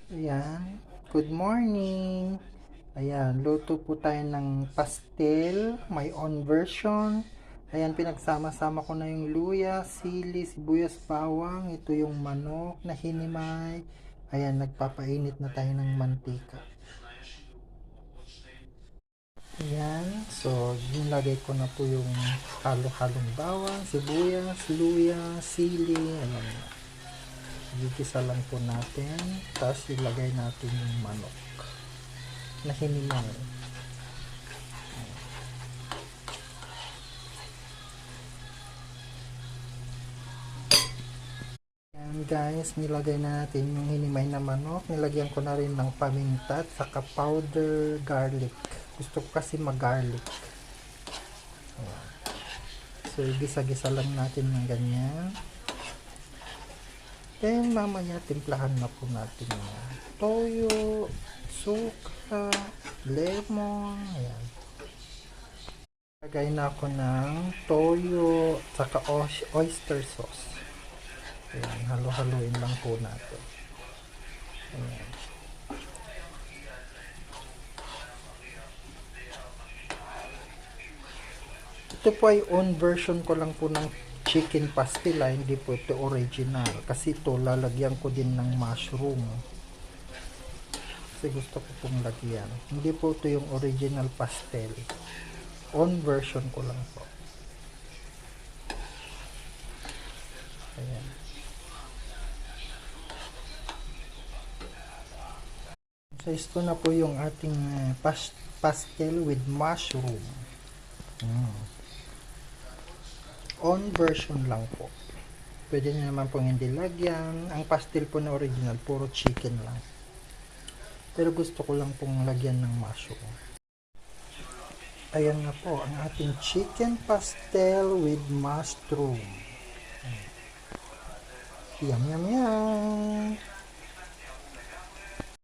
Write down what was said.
Ayan, good morning. Ayan, luto po tayo ng pastel, my own version. Ayan, pinagsama-sama ko na yung luya, sili, sibuyas, bawang. Ito yung manok na hinimay. Ayan, nagpapainit na tayo ng mantika. Ayan, so nilagay ko na po yung halo-halong bawang, sibuyas, luya, sili. Ayan, gigisa lang po natin. Tapos ilagay natin yung manok na hinimay. Yan guys, nilagay na natin yung hinimay na manok. Nilagyan ko na rin ng paminta at saka powder garlic. Gusto ko kasi mag-garlic. So, gisa-gisa lang natin ng ganyan. Then, mamaya timplahan na po natin yung toyo, suka, lemon. Ayan. Lagay na ako ng toyo at saka oyster sauce. Ayan, halo-haloin lang po natin. Ayan. Ito po ay own version ko lang po ng chicken pastilla, hindi po ito original. Kasi ito, lalagyan ko din ng mushroom. Kasi gusto ko pong lagyan. Hindi po ito yung original pastel. Own version ko lang po. Ayan. So, ito na po yung ating pastel with mushroom. Own version lang po. Pwede nyo naman pong hindi lagyan. Ang pastel po na original, puro chicken lang. Pero gusto ko lang pong lagyan ng mushroom. Ayan na po, ang ating chicken pastel with mushroom. Yum, yum, yum.